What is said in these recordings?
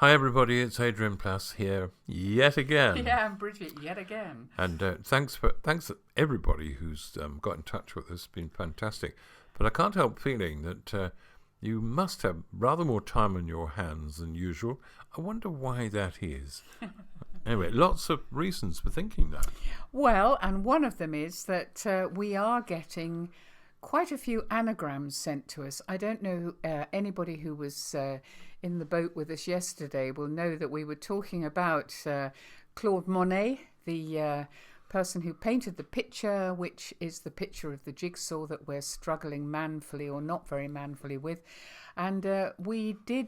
Hi everybody, it's Adrian Plass here yet again. Yeah, and Bridget yet again. And thanks everybody who's got in touch with us. It's been fantastic. But I can't help feeling that you must have rather more time on your hands than usual. I wonder why that is. Anyway, lots of reasons for thinking that. Well, and one of them is that we are getting quite a few anagrams sent to us. I don't know, anybody who was in the boat with us yesterday will know that we were talking about Claude Monet, the person who painted the picture, which is the picture of the jigsaw that we're struggling manfully or not very manfully with. And we did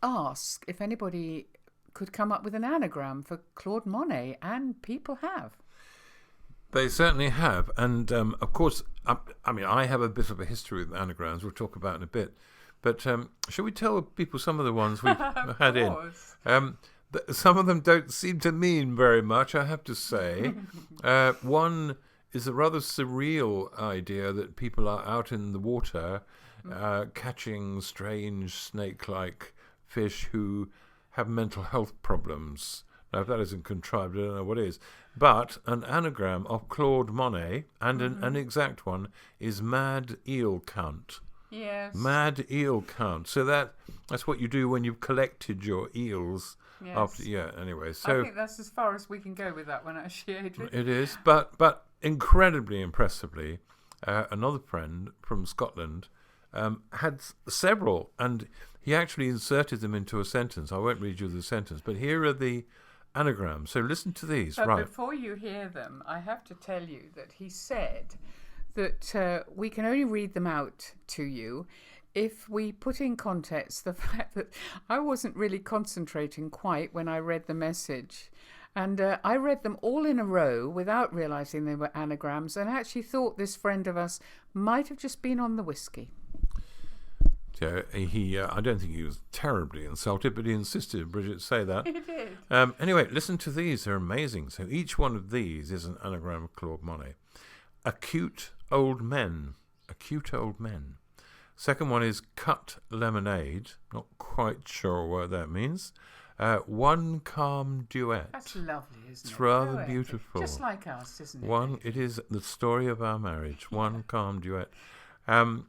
ask if anybody could come up with an anagram for Claude Monet, and people have. They certainly have. And, of course, I have a bit of a history with anagrams we'll talk about in a bit. But shall we tell people some of the ones we've had in? Some of them don't seem to mean very much, I have to say. One is a rather surreal idea that people are out in the water catching strange snake-like fish who have mental health problems. Now, if that isn't contrived, I don't know what is. But an anagram of Claude Monet, and an exact one, is mad eel count. Yes. Mad eel count. So that's what you do when you've collected your eels. Yes. Anyway. So I think that's as far as we can go with that one, actually, Adrian. it is. But incredibly impressively, another friend from Scotland had several, and he actually inserted them into a sentence. I won't read you the sentence, but here are the anagrams. So listen to these. But right. Before you hear them, I have to tell you that he said that we can only read them out to you if we put in context the fact that I wasn't really concentrating quite when I read the message. And I read them all in a row without realising they were anagrams, and actually thought this friend of us might have just been on the whiskey. So I don't think he was terribly insulted, but he insisted Bridget say that. He did. Anyway, listen to these. They're amazing. So each one of these is an anagram of Claude Monet. Acute old men. Acute old men. Second one is cut lemonade. Not quite sure what that means. One calm duet. That's lovely, isn't it? It's rather Poetic. beautiful. Just like us, isn't it? It is the story of our marriage. One calm duet. And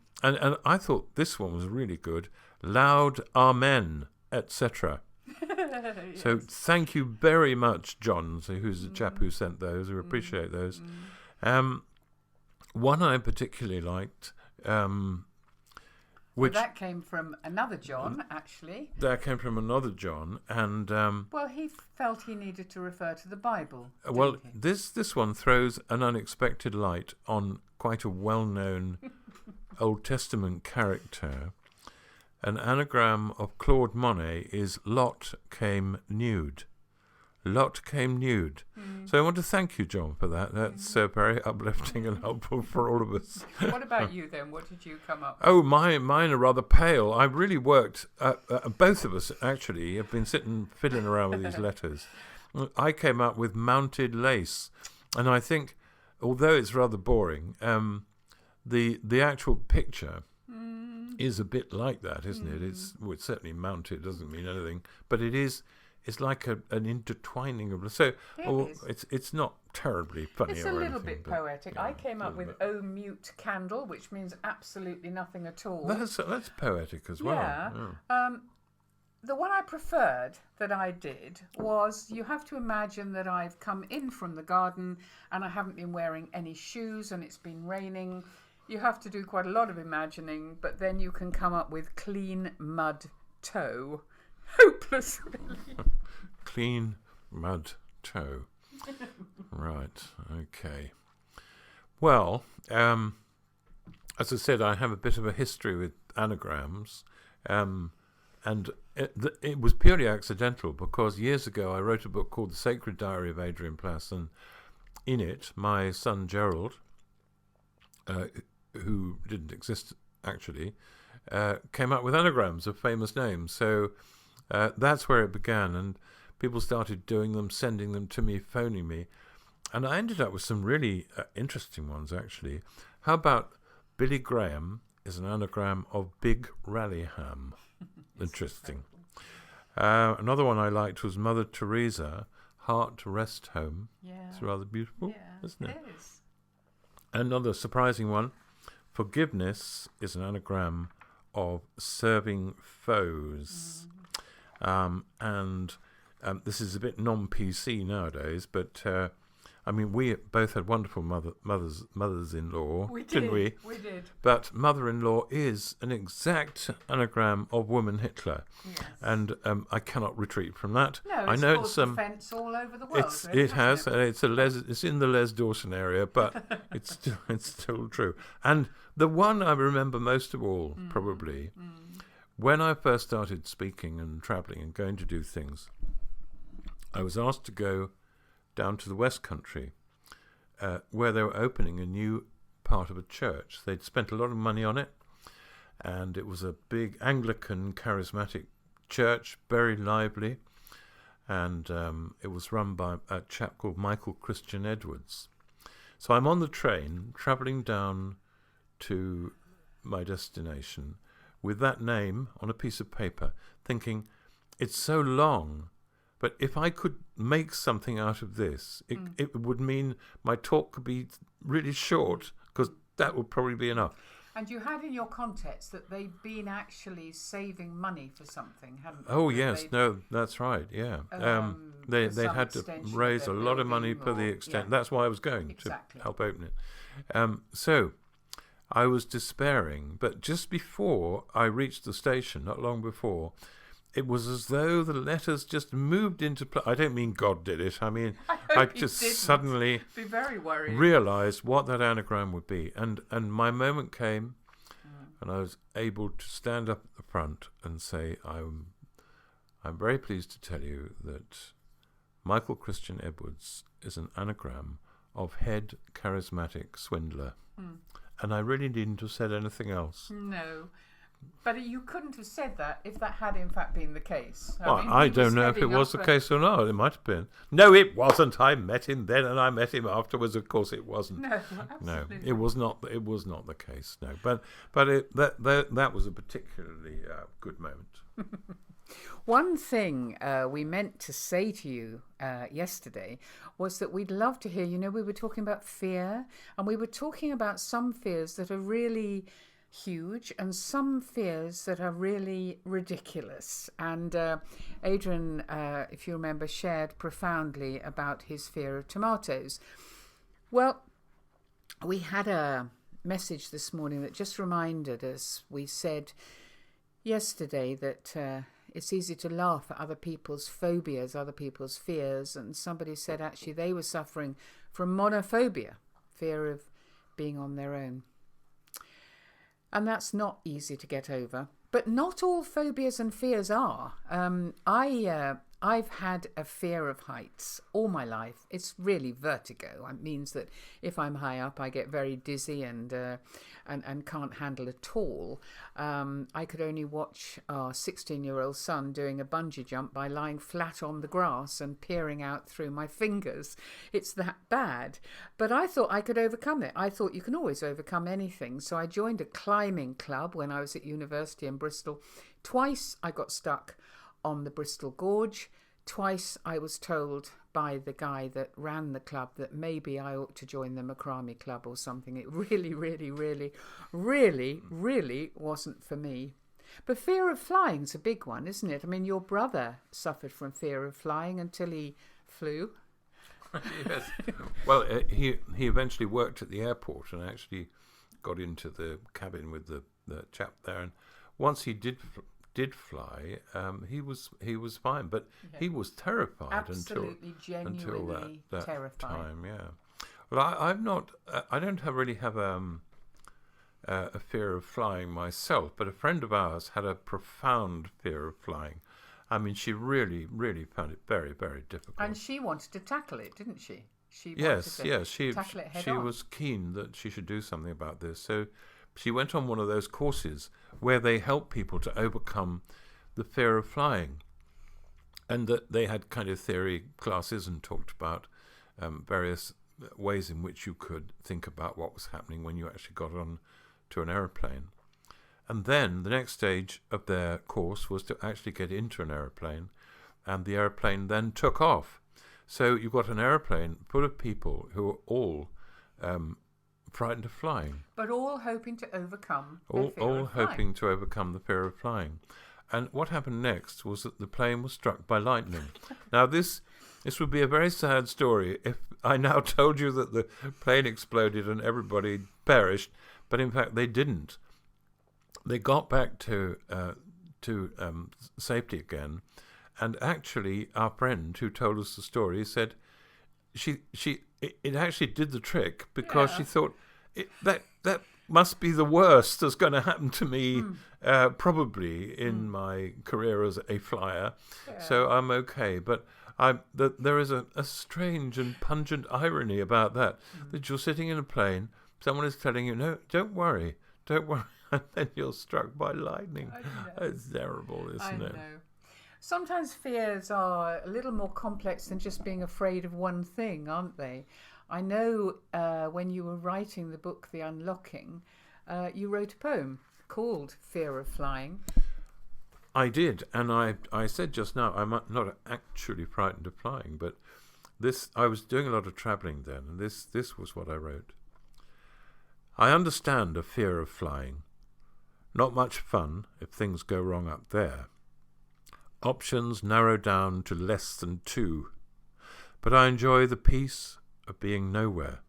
I thought this one was really good. Loud amen, etc. Yes. So thank you very much, John, who's the chap who sent those. We appreciate those. One I particularly liked, which that came from another John, actually. That came from another John, and Well, he felt he needed to refer to the Bible. well, didn't he? this one throws an unexpected light on quite a well-known Old Testament character. An anagram of Claude Monet is Lot came nude. Lot came nude. So I want to thank you, John, for that. That's very uplifting and helpful for all of us. What about you then? What did you come up with? Oh, mine are rather pale. I really worked. Both of us actually have been fiddling around with these letters. I came up with mounted lace, and I think, although it's rather boring, the actual picture is a bit like that, isn't it? It's certainly mounted doesn't mean anything, but it is. It's like an intertwining of. So it's not terribly funny. It's or a little anything, bit but, poetic. I came up with "Oh mute candle," which means absolutely nothing at all. That's poetic as well. Yeah. The one I preferred that I did was, you have to imagine that I've come in from the garden and I haven't been wearing any shoes and it's been raining. You have to do quite a lot of imagining, but then you can come up with clean mud toe. Hopeless, really. Clean mud toe. Right. Okay. Well, as I said, I have a bit of a history with anagrams, and it was purely accidental because years ago I wrote a book called The Sacred Diary of Adrian Plass, and in it my son Gerald, who didn't exist actually, came up with anagrams of famous names. So that's where it began, and people started doing them, sending them to me, phoning me, and I ended up with some really interesting ones actually. How about Billy Graham is an anagram of Big Rally Ham? Interesting. Another one I liked was Mother Teresa, Heart Rest Home. Yeah. It's rather beautiful, isn't it? It is. Another surprising one, Forgiveness is an anagram of serving foes. And this is a bit non-PC nowadays, but we both had wonderful mothers-in-law, didn't we? We did. But mother-in-law is an exact anagram of woman Hitler, and I cannot retreat from that. No, I know it's offence all over the world. It's in the Les Dawson area, but it's still true. And the one I remember most of all, probably, when I first started speaking and travelling and going to do things, I was asked to go down to the West Country, where they were opening a new part of a church. They'd spent a lot of money on it, and it was a big Anglican charismatic church, very lively, and it was run by a chap called Michael Christian Edwards. So I'm on the train, travelling down to my destination, with that name on a piece of paper, thinking, it's so long, but if I could make something out of this, it would mean my talk could be really short, because that would probably be enough. And you had in your context that they'd been actually saving money for something, hadn't they? Oh, yes. No, that's right, yeah. They had to raise a lot of money for the extent. Yeah. That's why I was going, to help open it. So I was despairing, but just before I reached the station, not long before, it was as though the letters just moved into place. I don't mean God did it. I mean, I just suddenly be very worried. Realised what that anagram would be. And my moment came, and I was able to stand up at the front and say, I'm very pleased to tell you that Michael Christian Edwards is an anagram of head charismatic swindler. And I really needn't have said anything else. No. But you couldn't have said that if that had in fact been the case. I don't know if it was the case or not. It might have been. No, it wasn't. I met him then, and I met him afterwards. Of course, it wasn't. No, absolutely. No, it was not. It was not the case. No, but that was a particularly good moment. One thing we meant to say to you yesterday was that we'd love to hear. We were talking about fear, and we were talking about some fears that are really huge and some fears that are really ridiculous. And Adrian, if you remember, shared profoundly about his fear of tomatoes. Well, we had a message this morning that just reminded us. We said yesterday that it's easy to laugh at other people's phobias, other people's fears, and somebody said actually they were suffering from monophobia, fear of being on their own. And that's not easy to get over. But not all phobias and fears are. I've had a fear of heights all my life. It's really vertigo. It means that if I'm high up, I get very dizzy and can't handle at all. I could only watch our 16-year-old son doing a bungee jump by lying flat on the grass and peering out through my fingers. It's that bad. But I thought I could overcome it. I thought you can always overcome anything. So I joined a climbing club when I was at university in Bristol. Twice I got stuck on the Bristol Gorge. Twice I was told by the guy that ran the club that maybe I ought to join the macrame club or something. It really, really, really, really, really wasn't for me. But fear of flying's a big one, isn't it? I mean, your brother suffered from fear of flying until he flew. Yes. Well, he eventually worked at the airport and actually got into the cabin with the chap there. And once he did fly, he was fine, but he was terrified until that terrified. time. Yeah. Well, I don't really have a fear of flying myself, but a friend of ours had a profound fear of flying. I mean, she really, really found it very, very difficult. And she wanted to tackle it, didn't she? She was keen that she should do something about this. So she went on one of those courses where they help people to overcome the fear of flying. And that they had kind of theory classes and talked about various ways in which you could think about what was happening when you actually got on to an aeroplane. And then the next stage of their course was to actually get into an aeroplane, and the aeroplane then took off. So you got an aeroplane full of people who were all frightened of flying. But all hoping to overcome all hoping to overcome the fear of flying. And what happened next was that the plane was struck by lightning. Now this would be a very sad story if I now told you that the plane exploded and everybody perished, but in fact they didn't. They got back to safety again, and actually our friend who told us the story said it actually did the trick, because she thought that must be the worst that's going to happen to me probably in my career as a flyer, so I'm okay. But there is a strange and pungent irony about that you're sitting in a plane, someone is telling you, no, don't worry, and then you're struck by lightning. It's terrible, isn't it? I know. Sometimes fears are a little more complex than just being afraid of one thing, aren't they? I know when you were writing the book, The Unlocking, you wrote a poem called Fear of Flying. I did, and I said just now I'm not actually frightened of flying, but I was doing a lot of travelling then, and this was what I wrote. I understand a fear of flying. Not much fun if things go wrong up there. Options narrow down to less than 2, but I enjoy the peace of being nowhere,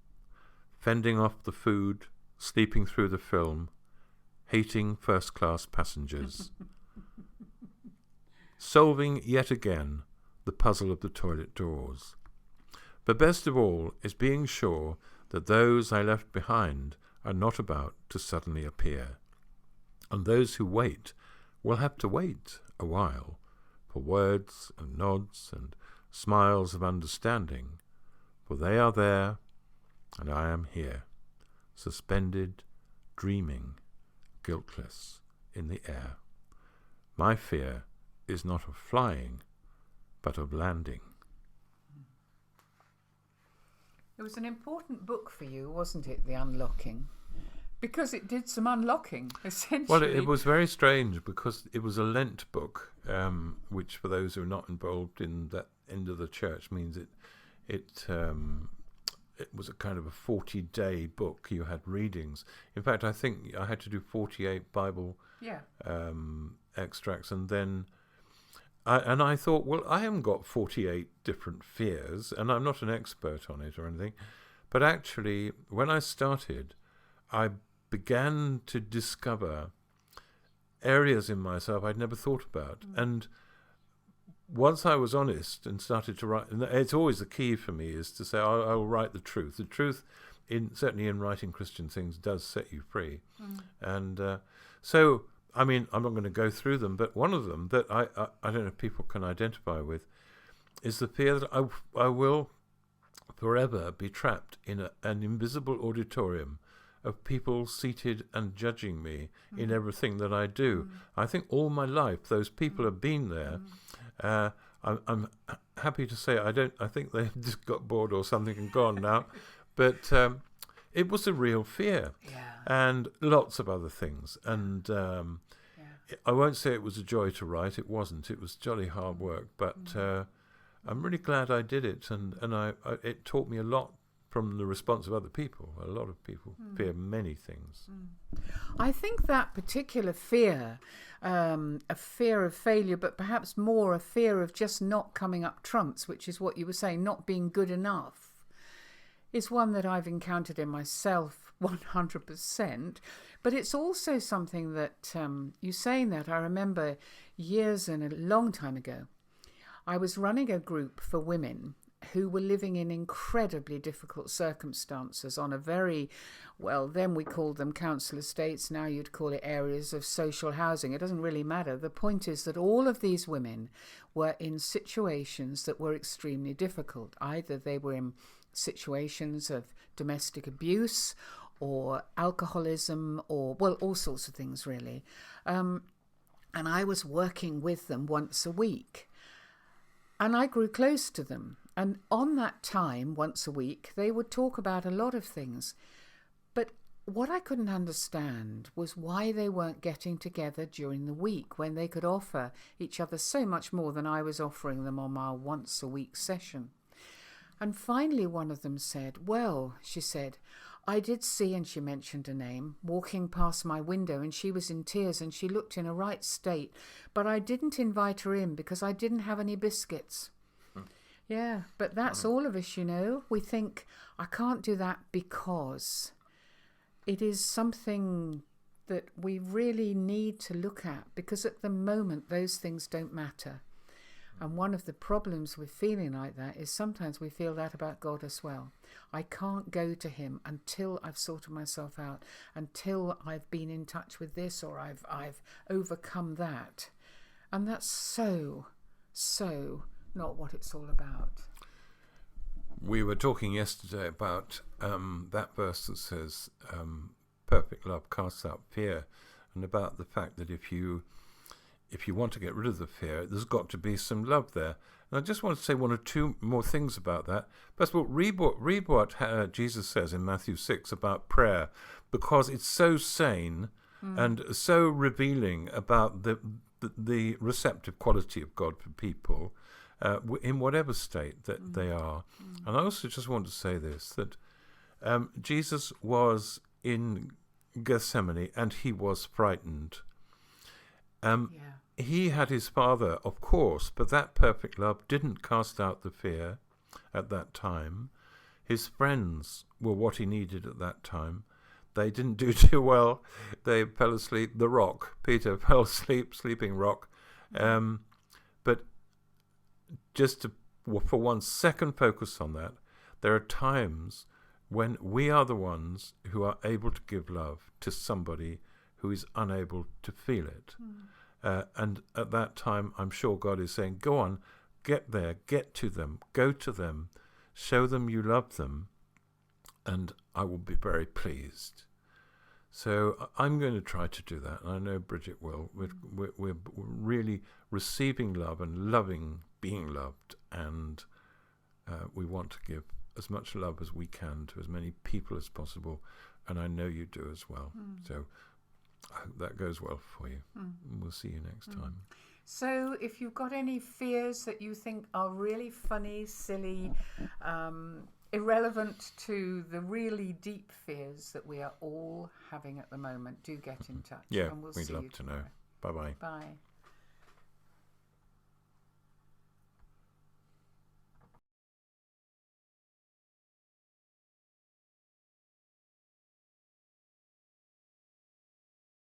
fending off the food, sleeping through the film, hating first-class passengers, solving yet again the puzzle of the toilet doors. But best of all is being sure that those I left behind are not about to suddenly appear, and those who wait will have to wait a while for words and nods and smiles of understanding, for they are there and I am here, suspended, dreaming, guiltless in the air. My fear is not of flying, but of landing. It was an important book for you, wasn't it, The Unlocking? Because it did some unlocking, essentially. Well, it was very strange because it was a Lent book, which for those who are not involved in that end of the church means it was a kind of a 40-day book. You had readings. In fact, I think I had to do 48 Bible extracts, and then I thought, well, I haven't got 48 different fears, and I'm not an expert on it or anything. But actually, when I started, I began to discover areas in myself I'd never thought about. And once I was honest and started to write, and it's always the key for me is to say, I'll write the truth. The truth, certainly in writing Christian things, does set you free. And so, I mean, I'm not going to go through them, but one of them that I don't know if people can identify with is the fear that I will forever be trapped in an invisible auditorium of people seated and judging me in everything that I do. I think all my life those people have been there. I'm happy to say I think they've just got bored or something and gone now. But it was a real fear. And lots of other things. And I won't say it was a joy to write. It wasn't. It was jolly hard work. But I'm really glad I did it. And it taught me a lot from the response of other people. A lot of people fear many things. I think that particular fear, a fear of failure, but perhaps more a fear of just not coming up trumps, which is what you were saying, not being good enough, is one that I've encountered in myself 100%. But it's also something that, you saying that, I remember years and a long time ago, I was running a group for women who were living in incredibly difficult circumstances on a very, well, then we called them council estates, now you'd call it areas of social housing. It doesn't really matter. The point is that all of these women were in situations that were extremely difficult. Either they were in situations of domestic abuse or alcoholism or, well, all sorts of things really. And I was working with them once a week. And I grew close to them. And on that time, once a week, they would talk about a lot of things. But what I couldn't understand was why they weren't getting together during the week when they could offer each other so much more than I was offering them on our once-a-week session. And finally one of them said, well, she said, I did see, and she mentioned a name, walking past my window, and she was in tears and she looked in a right state, but I didn't invite her in because I didn't have any biscuits. Yeah, but that's all of us, you know. We think, I can't do that because it is something that we really need to look at, because at the moment those things don't matter. And one of the problems with feeling like that is sometimes we feel that about God as well. I can't go to him until I've sorted myself out, until I've been in touch with this, or I've overcome that. And that's so not what it's all about. We were talking yesterday about that verse that says, perfect love casts out fear, and about the fact that if you want to get rid of the fear, there's got to be some love there. And I just want to say one or two more things about that. First of all, read what Jesus says in Matthew 6 about prayer, because it's so sane and so revealing about the receptive quality of God for people in whatever state that they are. And I also just want to say this, that Jesus was in Gethsemane and he was frightened. He had his Father, of course, but that perfect love didn't cast out the fear at that time. His friends were what he needed at that time. They didn't do too well. They fell asleep. The rock, Peter, fell asleep, sleeping rock. But just for 1 second focus on that, there are times when we are the ones who are able to give love to somebody who is unable to feel it. And at that time, I'm sure God is saying, go on, get there, get to them, go to them, show them you love them, and I will be very pleased. So I'm going to try to do that, and I know Bridget will. We're really receiving love and loving being loved, and we want to give as much love as we can to as many people as possible, and I know you do as well. So I hope that goes well for you. We'll see you next time. So if you've got any fears that you think are really funny, silly, irrelevant to the really deep fears that we are all having at the moment, do get in touch. Yeah, and we'll we'd see love you to know. tomorrow. Bye-bye. Bye.